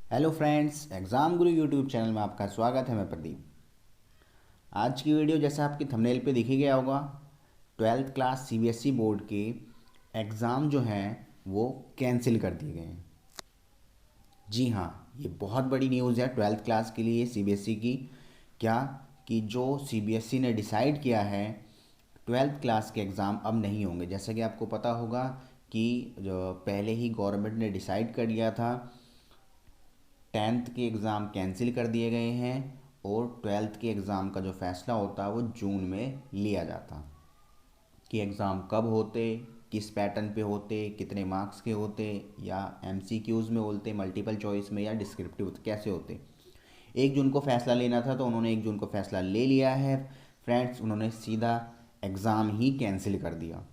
Hello friends, exam गुरु YouTube channel में आपका स्वागत है। मैं प्रदीप। आज की वीडियो जैसा आपकी थंबनेल पे दिख ही गया होगा, 12th क्लास सीबीएसई बोर्ड के एग्ज़ाम जो हैं वो कैंसिल कर दिए गए हैं। जी हाँ, ये बहुत बड़ी न्यूज़ है 12th क्लास के लिए सीबीएसई की। क्या कि जो सीबीएसई ने डिसाइड किया है 12th क्लास के एग्ज़ाम अब नहीं होंगे। जैसा कि आपको पता होगा कि जो पहले ही गवर्नमेंट ने डिसाइड कर लिया था, 10th के एग्ज़ाम कैंसिल कर दिए गए हैं और 12th के एग्ज़ाम का जो फ़ैसला होता है वो जून में लिया जाता कि एग्ज़ाम कब होते, किस पैटर्न पे होते, कितने मार्क्स के होते, या एमसीक्यूज़ में होते, मल्टीपल चॉइस में, या डिस्क्रिप्टिव कैसे होते। 1 जून को फ़ैसला लेना था तो उन्होंने 1 जून को फ़ैसला ले लिया है। फ्रेंड्स, उन्होंने सीधा एग्ज़ाम ही कैंसिल कर दिया।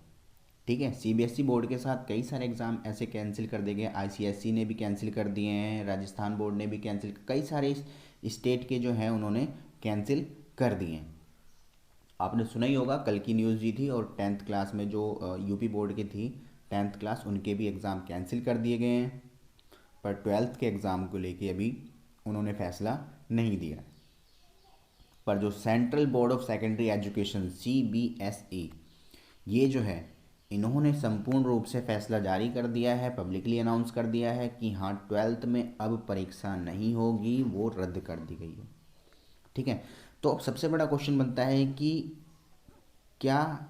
ठीक है, सीबीएसई बोर्ड के साथ कई सारे एग्ज़ाम ऐसे कैंसिल कर दिए गए। आईसीएसई ने भी कैंसिल कर दिए हैं, राजस्थान बोर्ड ने भी कैंसिल, कई सारे स्टेट के जो हैं उन्होंने कैंसिल कर दिए हैं। आपने सुना ही होगा, कल की न्यूज़ जी थी, और 10th क्लास में जो यूपी बोर्ड की थी 10th क्लास, उनके भी एग्ज़ाम कैंसिल कर दिए गए हैं। पर 12th के एग्ज़ाम को लेके अभी उन्होंने फैसला नहीं दिया। पर जो central board of secondary education CBSE, ये जो है, इन्होंने संपूर्ण रूप से फैसला जारी कर दिया है, पब्लिकली अनाउंस कर दिया है कि हाँ, 12th में अब परीक्षा नहीं होगी, वो रद्द कर दी गई है। ठीक है। तो अब सबसे बड़ा क्वेश्चन बनता है कि क्या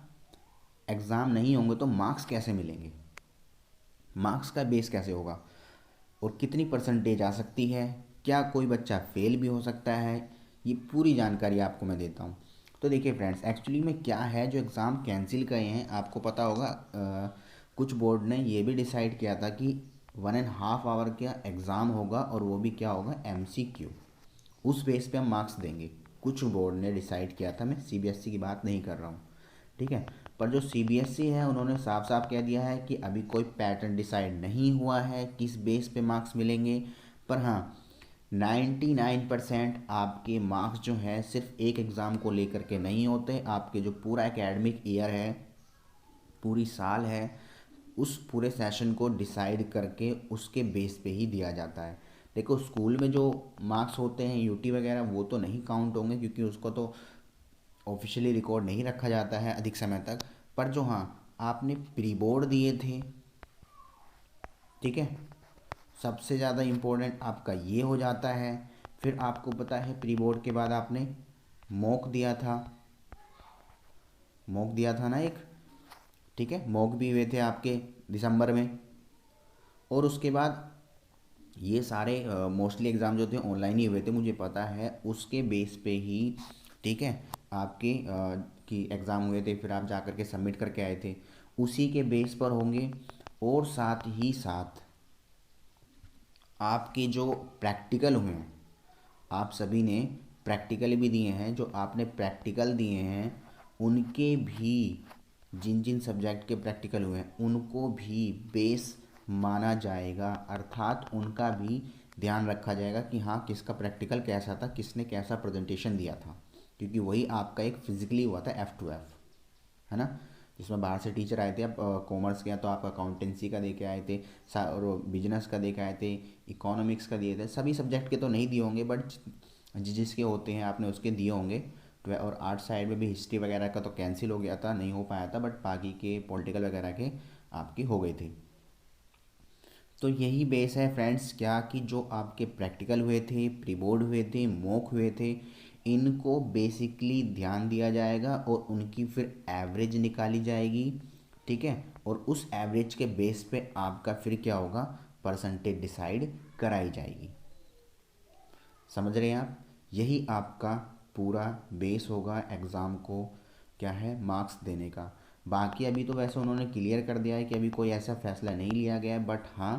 एग्ज़ाम नहीं होंगे तो मार्क्स कैसे मिलेंगे, मार्क्स का बेस कैसे होगा, और कितनी परसेंटेज आ सकती है, क्या कोई बच्चा फेल भी हो सकता है, ये पूरी जानकारी आपको मैं देता हूँ। तो देखिए फ्रेंड्स, एक्चुअली में क्या है, जो एग्ज़ाम कैंसिल गए हैं, आपको पता होगा कुछ बोर्ड ने ये भी डिसाइड किया था कि 1.5 आवर का एग्ज़ाम होगा, और वो भी क्या होगा, एमसीक्यू। उस बेस पे हम मार्क्स देंगे। कुछ बोर्ड ने डिसाइड किया था, मैं सीबीएसई की बात नहीं कर रहा हूँ। ठीक है। पर जो सीबीएसई है, उन्होंने साफ साफ कह दिया है कि अभी कोई पैटर्न डिसाइड नहीं हुआ है किस बेस पे मार्क्स मिलेंगे। पर हाँ, 99% आपके मार्क्स जो हैं सिर्फ एक एग्ज़ाम को लेकर के नहीं होते, आपके जो पूरा एकेडमिक ईयर है, पूरी साल है, उस पूरे सेशन को डिसाइड करके उसके बेस पे ही दिया जाता है। देखो, स्कूल में जो मार्क्स होते हैं यूटी वगैरह, वो तो नहीं काउंट होंगे क्योंकि उसको तो ऑफिशियली रिकॉर्ड नहीं रखा जाता है अधिक समय तक। पर जो हाँ, आपने प्री बोर्ड दिए थे, ठीक है, सबसे ज़्यादा इम्पोर्टेंट आपका ये हो जाता है। फिर आपको पता है, प्री बोर्ड के बाद आपने मॉक दिया था, मॉक दिया था ना एक। ठीक है, मॉक भी हुए थे आपके दिसंबर में। और उसके बाद ये सारे मोस्टली एग्ज़ाम जो थे ऑनलाइन ही हुए थे, मुझे पता है, उसके बेस पे ही, ठीक है, आपके कि एग्ज़ाम हुए थे, फिर आप जा कर के सबमिट करके आए थे, उसी के बेस पर होंगे। और साथ ही साथ आपके जो प्रैक्टिकल हुए हैं, आप सभी ने प्रैक्टिकल भी दिए हैं, जो आपने प्रैक्टिकल दिए हैं उनके भी, जिन जिन सब्जेक्ट के प्रैक्टिकल हुए हैं उनको भी बेस माना जाएगा, अर्थात उनका भी ध्यान रखा जाएगा कि हाँ, किसका प्रैक्टिकल कैसा था, किसने कैसा प्रेजेंटेशन दिया था। क्योंकि वही आपका एक फिजिकली हुआ था F2F, है ना, जिसमें बाहर से टीचर आए थे। अब कॉमर्स के हैं तो आप अकाउंटेंसी का दे के आए थे, और बिजनेस का दे के आए थे, इकोनॉमिक्स का दिए थे, सभी सब्जेक्ट के तो नहीं दिए होंगे, बट जिसके होते हैं आपने उसके दिए होंगे। और आर्ट साइड में भी हिस्ट्री वगैरह का तो कैंसिल हो गया था, नहीं हो पाया था, बट बाकी के पॉलिटिकल वगैरह के आपके हो गए थे। तो यही बेस है फ्रेंड्स, क्या कि जो आपके प्रैक्टिकल हुए थे, प्री बोर्ड हुए थे, मॉक हुए थे, इनको बेसिकली ध्यान दिया जाएगा और उनकी फिर एवरेज निकाली जाएगी। ठीक है। और उस एवरेज के बेस पे आपका फिर क्या होगा, परसेंटेज डिसाइड कराई जाएगी। समझ रहे हैं आप, यही आपका पूरा बेस होगा एग्ज़ाम को, क्या है, मार्क्स देने का। बाकी अभी तो वैसे उन्होंने क्लियर कर दिया है कि अभी कोई ऐसा फैसला नहीं लिया गया है, बट हाँ,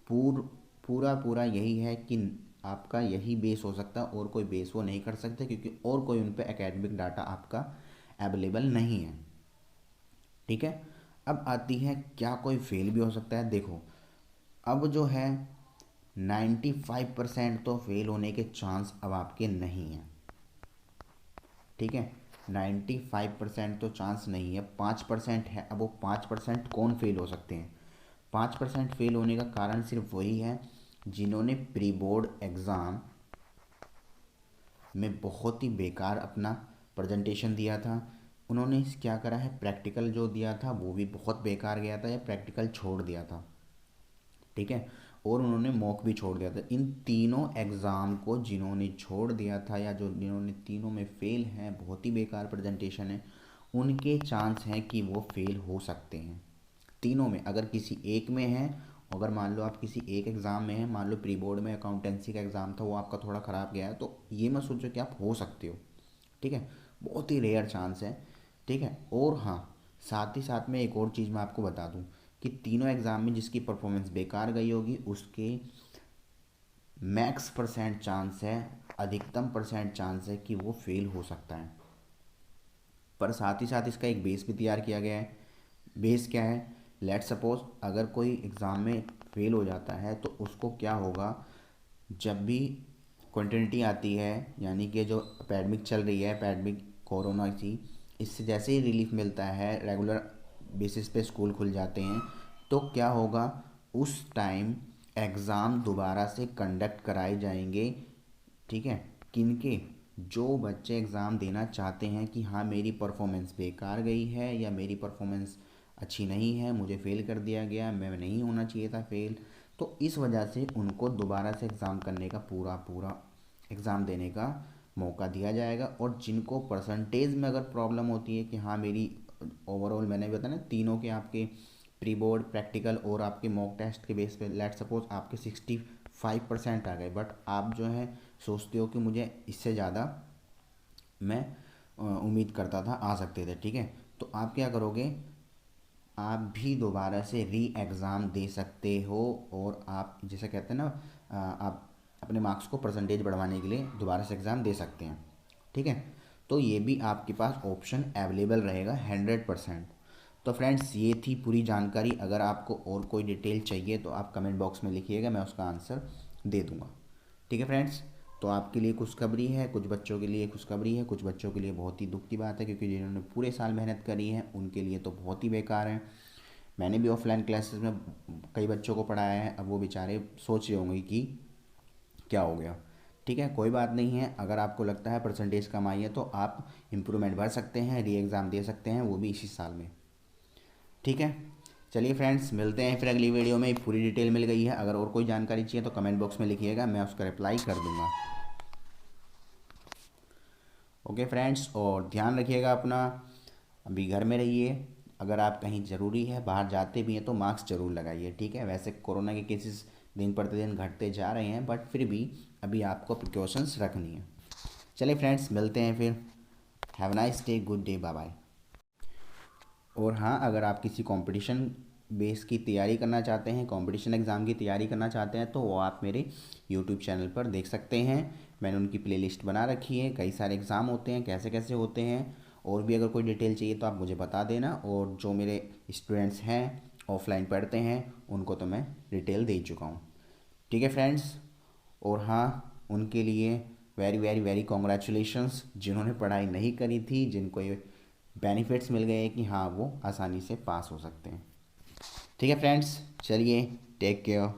पूर पूरा पूरा यही है कि आपका यही बेस हो सकता है, और कोई बेस वो नहीं कर सकते क्योंकि और कोई उन पर एकेडमिक डाटा आपका अवेलेबल नहीं है। ठीक है। अब आती है, क्या कोई फेल भी हो सकता है। देखो, अब जो है 95% तो फेल होने के चांस अब आपके नहीं हैं। ठीक है, 95% तो चांस नहीं है, 5% है। अब वो 5% कौन फेल हो सकते हैं। 5% फेल होने का कारण सिर्फ वही है जिन्होंने प्री बोर्ड एग्ज़ाम में बहुत ही बेकार अपना प्रेजेंटेशन दिया था, उन्होंने क्या करा है, प्रैक्टिकल जो दिया था वो भी बहुत बेकार गया था या प्रैक्टिकल छोड़ दिया था, ठीक है। और उन्होंने मॉक भी छोड़ दिया था। इन तीनों एग्ज़ाम को जिन्होंने छोड़ दिया था या जो जिन्होंने तीनों में फ़ेल हैं, बहुत ही बेकार प्रेजेंटेशन है, उनके चांस हैं कि वो फेल हो सकते हैं तीनों में। अगर किसी एक में है, अगर मान लो आप किसी एक एग्ज़ाम में हैं, मान लो प्री बोर्ड में अकाउंटेंसी का एग्ज़ाम था, वो आपका थोड़ा ख़राब गया है, तो ये मत सोचो कि आप हो सकते हो, ठीक है। बहुत ही रेयर चांस है, ठीक है। और हाँ, साथ ही साथ में एक और चीज़ मैं आपको बता दूं कि तीनों एग्ज़ाम में जिसकी परफॉर्मेंस बेकार गई होगी उसके मैक्स परसेंट चांस है, अधिकतम परसेंट चांस है कि वो फेल हो सकता है। पर साथ ही साथ इसका एक बेस भी तैयार किया गया है। बेस क्या है, लेट सपोज अगर कोई एग्ज़ाम में फेल हो जाता है तो उसको क्या होगा, जब भी कंटिन्यूटी आती है, यानी कि जो एपेडमिक चल रही है, एपेडमिक कोरोना की, इससे जैसे ही रिलीफ मिलता है, रेगुलर बेसिस पे स्कूल खुल जाते हैं, तो क्या होगा, उस टाइम एग्ज़ाम दोबारा से कंडक्ट कराए जाएंगे, ठीक है। किनके, जो बच्चे एग्ज़ाम देना चाहते हैं कि हाँ मेरी परफॉर्मेंस बेकार गई है या मेरी परफॉर्मेंस अच्छी नहीं है, मुझे फ़ेल कर दिया गया, मैं नहीं होना चाहिए था फ़ेल, तो इस वजह से उनको दोबारा से एग्ज़ाम करने का पूरा पूरा एग्ज़ाम देने का मौका दिया जाएगा। और जिनको परसेंटेज में अगर प्रॉब्लम होती है कि हाँ मेरी ओवरऑल, मैंने बताया ना, तीनों के आपके प्री बोर्ड, प्रैक्टिकल और आपके मॉक टेस्ट के बेस पे लेट सपोज आपके 65% आ गए, बट आप जो है सोचते हो कि मुझे इससे ज़्यादा मैं उम्मीद करता था आ सकते थे, ठीक है। तो आप क्या करोगे, आप भी दोबारा से री एग्ज़ाम दे सकते हो, और आप जैसे कहते हैं ना, आप अपने मार्क्स को परसेंटेज बढ़वाने के लिए दोबारा से एग्ज़ाम दे सकते हैं, ठीक है। तो ये भी आपके पास ऑप्शन अवेलेबल रहेगा 100%। तो फ्रेंड्स, ये थी पूरी जानकारी। अगर आपको और कोई डिटेल चाहिए तो आप कमेंट बॉक्स में लिखिएगा, मैं उसका आंसर दे दूँगा, ठीक है फ्रेंड्स। तो आपके लिए खुशखबरी है, कुछ बच्चों के लिए खुशखबरी है, कुछ बच्चों के लिए बहुत ही दुख की बात है, क्योंकि जिन्होंने पूरे साल मेहनत करी है उनके लिए तो बहुत ही बेकार है। मैंने भी ऑफलाइन क्लासेस में कई बच्चों को पढ़ाया है, अब वो बेचारे सोच रहे होंगे कि क्या हो गया, ठीक है। कोई बात नहीं है, अगर आपको लगता है परसेंटेज कम आई है तो आप इम्प्रूवमेंट भर सकते हैं, री एग्ज़ाम दे सकते हैं, वो भी इसी साल में, ठीक है। चलिए फ्रेंड्स, मिलते हैं फिर अगली वीडियो में। पूरी डिटेल मिल गई है। अगर और कोई जानकारी चाहिए तो कमेंट बॉक्स में लिखिएगा, मैं उसका रिप्लाई कर दूंगा। ओके फ्रेंड्स, और ध्यान रखिएगा अपना, अभी घर में रहिए। अगर आप कहीं ज़रूरी है, बाहर जाते भी हैं तो मास्क ज़रूर लगाइए, ठीक है। वैसे कोरोना के केसेस दिन प्रतिदिन घटते जा रहे हैं, बट फिर भी अभी आपको प्रिकॉशंस रखनी है। चलिए फ्रेंड्स, मिलते हैं फिर। Have nice day, good day, bye bye. और हाँ, अगर आप किसी कंपटीशन बेस की तैयारी करना चाहते हैं, कंपटीशन एग्ज़ाम की तैयारी करना चाहते हैं, तो वो आप मेरे यूट्यूब चैनल पर देख सकते हैं। मैंने उनकी प्लेलिस्ट बना रखी है, कई सारे एग्ज़ाम होते हैं, कैसे कैसे होते हैं। और भी अगर कोई डिटेल चाहिए तो आप मुझे बता देना, और जो मेरे स्टूडेंट्स हैं ऑफलाइन पढ़ते हैं उनको तो मैं डिटेल दे चुका हूँ, ठीक है फ्रेंड्स। और हाँ, उनके लिए वेरी वेरी वेरी कॉन्ग्रेचुलेशंस, जिन्होंने पढ़ाई नहीं करी थी, जिनको ये बेनिफिट्स मिल गए कि हाँ वो आसानी से पास हो सकते हैं, ठीक है फ्रेंड्स। चलिए, टेक केयर।